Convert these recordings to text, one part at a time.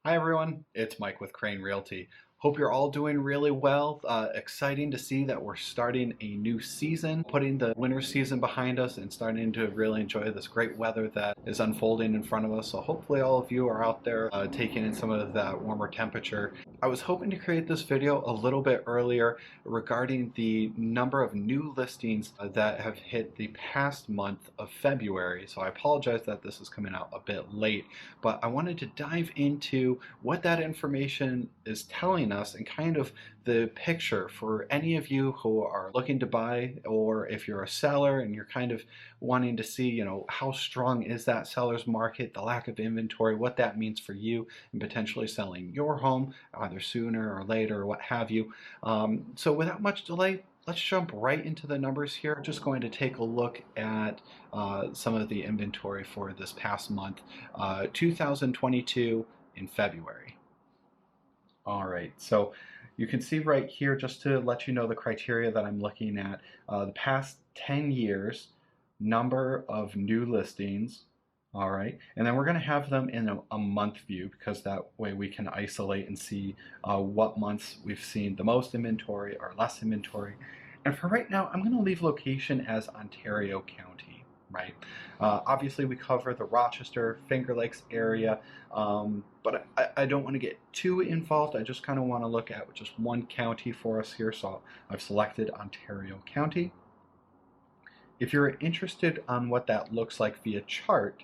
Hi everyone, it's Mike with Crane Realty. Hope you're all doing really well. Exciting to see that we're starting a new season, putting the winter season behind us and starting to really enjoy this great weather that is unfolding in front of us. So hopefully all of you are out there taking in some of that warmer temperature. I was hoping to create this video a little bit earlier regarding the number of new listings that have hit the past month of February. So I apologize that this is coming out a bit late, but I wanted to dive into what that information is telling us and kind of the picture for any of you who are looking to buy, or if you're a seller and you're kind of wanting to see, how strong is that seller's market, the lack of inventory, what that means for you and potentially selling your home either sooner or later or what have you. So without much delay, let's jump right into the numbers here. We're just going to take a look at some of the inventory for this past month, 2022 in February. All right, so you can see right here, just to let you know the criteria that I'm looking at, the past 10 years, number of new listings, all right, and then we're going to have them in a month view because that way we can isolate and see what months we've seen the most inventory or less inventory. And for right now, I'm going to leave location as Ontario County, right? Obviously, we cover the Rochester, Finger Lakes area, but I don't want to get too involved. I just kind of want to look at just one county for us here, so I've selected Ontario County. If you're interested on what that looks like via chart,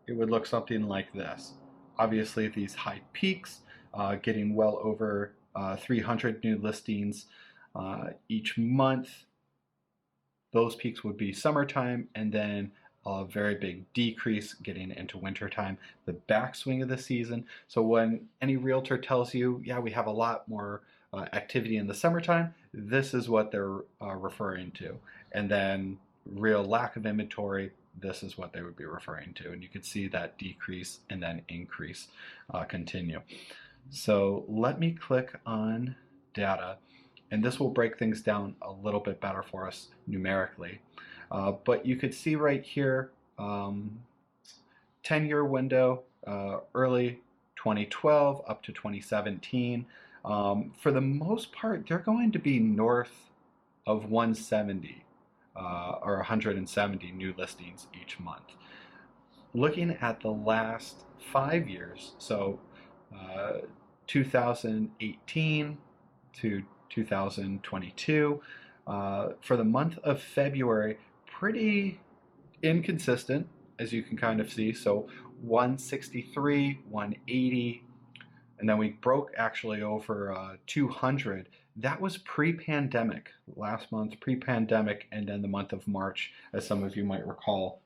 it would look something like this. Obviously, these high peaks, getting well over 300 new listings each month. Those peaks would be summertime, and then a very big decrease getting into wintertime, the backswing of the season. So when any realtor tells you, yeah, we have a lot more activity in the summertime, this is what they're referring to. And then real lack of inventory, this is what they would be referring to. And you can see that decrease and then increase continue. So let me click on data, and this will break things down a little bit better for us numerically. But you could see right here, 10-year window, early 2012 up to 2017. For the most part, they're going to be north of 170 or 170 new listings each month. Looking at the last 5 years, so 2018 to 2022, for the month of February, pretty inconsistent, as you can kind of see. So 163, 180, and then we broke actually over 200. That was pre-pandemic, last month, pre-pandemic, and then the month of March, as some of you might recall,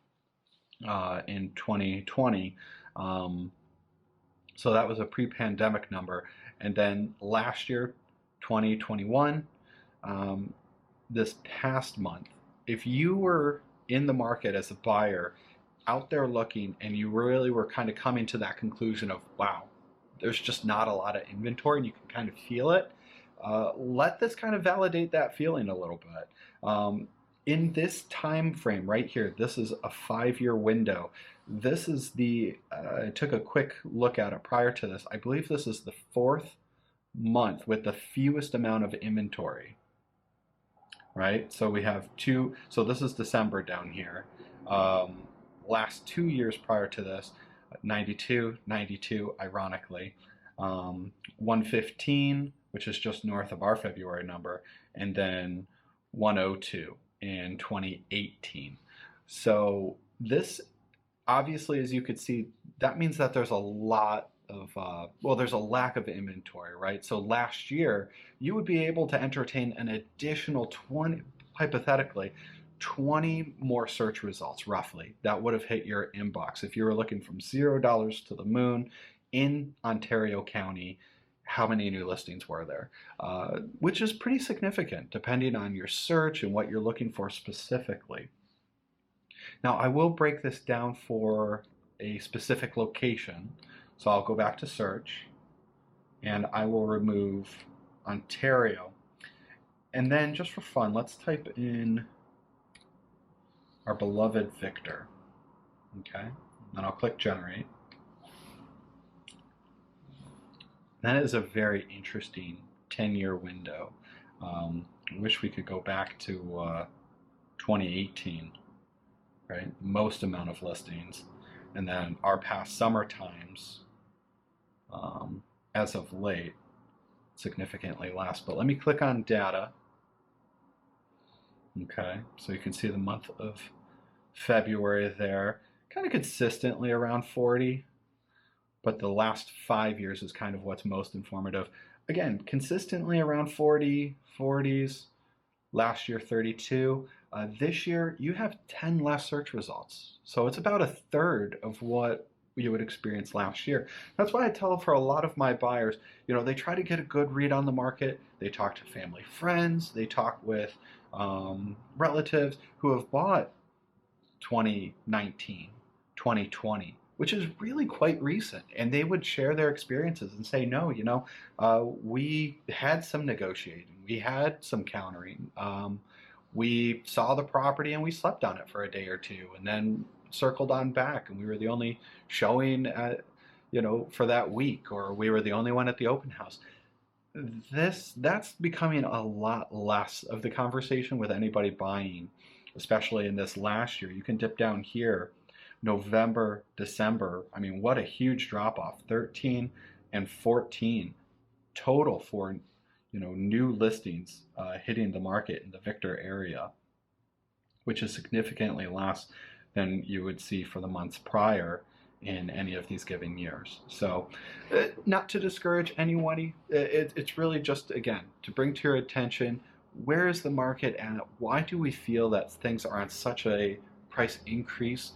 in 2020. So that was a pre-pandemic number. And then last year, 2021, this past month, if you were in the market as a buyer out there looking and you really were kind of coming to that conclusion of, wow, there's just not a lot of inventory and you can kind of feel it, let this kind of validate that feeling a little bit. In this time frame right here, this is a 5-year window. This is I took a quick look at it prior to this. I believe this is the 4th month with the fewest amount of inventory, right? So we have so this is December down here. Last 2 years prior to this, 92, 92, ironically, 115, which is just north of our February number, and then 102 in 2018. So this, obviously, as you could see, that means that there's a lot of, there's a lack of inventory, right? So last year, you would be able to entertain an additional 20, hypothetically, 20 more search results, roughly, that would have hit your inbox. If you were looking from $0 to the moon in Ontario County, how many new listings were there? Which is pretty significant, depending on your search and what you're looking for specifically. Now, I will break this down for a specific location. So I'll go back to search, and I will remove Ontario. And then just for fun, let's type in our beloved Victor. Okay, then I'll click generate. That is a very interesting 10-year window. I wish we could go back to 2018, right? Most amount of listings. And then our past summer times, um, as of late, significantly less. But let me click on data. Okay, so you can see the month of February there, kind of consistently around 40, but the last 5 years is kind of what's most informative. Again, consistently around 40, 40s, last year 32. This year you have 10 less search results. So it's about a third of what you would experience last year. That's why I tell for a lot of my buyers, they try to get a good read on the market. They talk to family, friends, they talk with relatives who have bought 2019, 2020, which is really quite recent. And they would share their experiences and say, no, we had some negotiating, we had some countering. We saw the property and we slept on it for a day or two and then circled on back, and we were the only showing for that week, or we were the only one at the open house. That's becoming a lot less of the conversation with anybody buying, especially in this last year. You can dip down here, November, December. I mean, what a huge drop off. 13 and 14 total for new listings hitting the market in the Victor area, which is significantly less than you would see for the months prior in any of these given years. So not to discourage anybody, it's really just, again, to bring to your attention, where is the market at? Why do we feel that things are on such a price increase?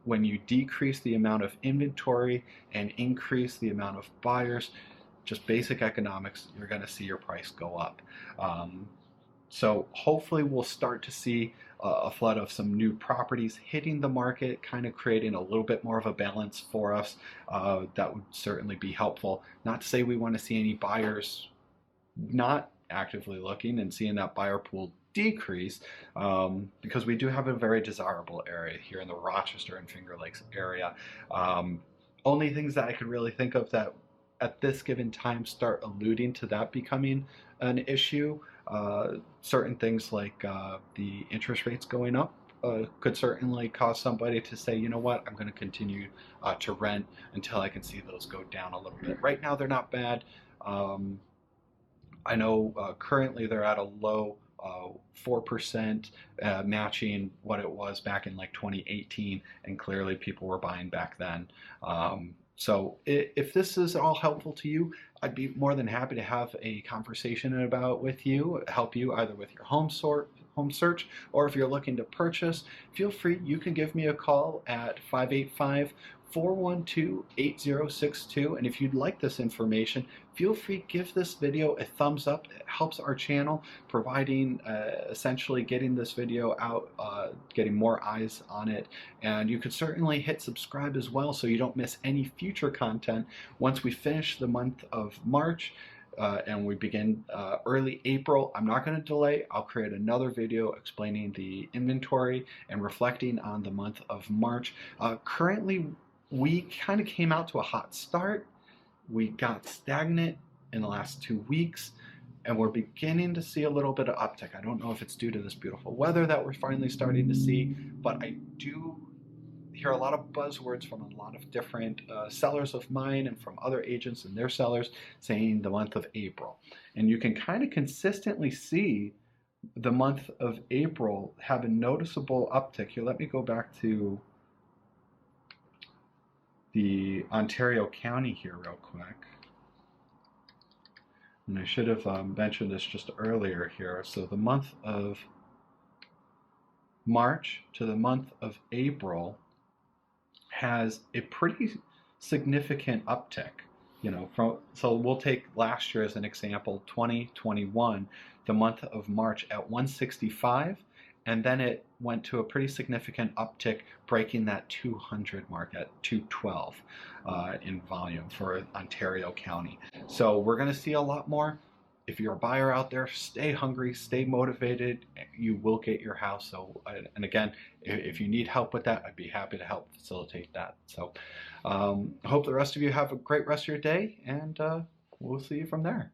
When you decrease the amount of inventory and increase the amount of buyers, just basic economics, you're going to see your price go up. So hopefully we'll start to see a flood of some new properties hitting the market, kind of creating a little bit more of a balance for us. That would certainly be helpful. Not to say we want to see any buyers not actively looking and seeing that buyer pool decrease, because we do have a very desirable area here in the Rochester and Finger Lakes area. Only things that I could really think of that at this given time start alluding to that becoming an issue. Certain things like the interest rates going up could certainly cause somebody to say, you know what, I'm going to continue to rent until I can see those go down a little bit. Right now they're not bad. I know currently they're at a low 4%, matching what it was back in like 2018, and clearly people were buying back then. So if this is all helpful to you, I'd be more than happy to have a conversation about with you, help you either with your home search, or if you're looking to purchase, feel free, you can give me a call at 585-412-8062. And if you'd like this information, feel free to give this video a thumbs up. It helps our channel, providing essentially getting this video out, getting more eyes on it. And you could certainly hit subscribe as well so you don't miss any future content once we finish the month of March. And we begin early April. I'm not going to delay. I'll create another video explaining the inventory and reflecting on the month of March. Currently, we kind of came out to a hot start. We got stagnant in the last 2 weeks, and we're beginning to see a little bit of uptick. I don't know if it's due to this beautiful weather that we're finally starting to see, but I do hear a lot of buzzwords from a lot of different sellers of mine and from other agents and their sellers saying the month of April. And you can kind of consistently see the month of April have a noticeable uptick. Here, let me go back to the Ontario County here real quick. And I should have mentioned this just earlier here. So the month of March to the month of April has a pretty significant uptick. So we'll take last year as an example, 2021, the month of March at 165, and then it went to a pretty significant uptick, breaking that 200 mark at 212 in volume for Ontario County. So we're going to see a lot more if you're a buyer out there, stay hungry, stay motivated. You will get your house. So, and again, if you need help with that, I'd be happy to help facilitate that. So, I hope the rest of you have a great rest of your day, and we'll see you from there.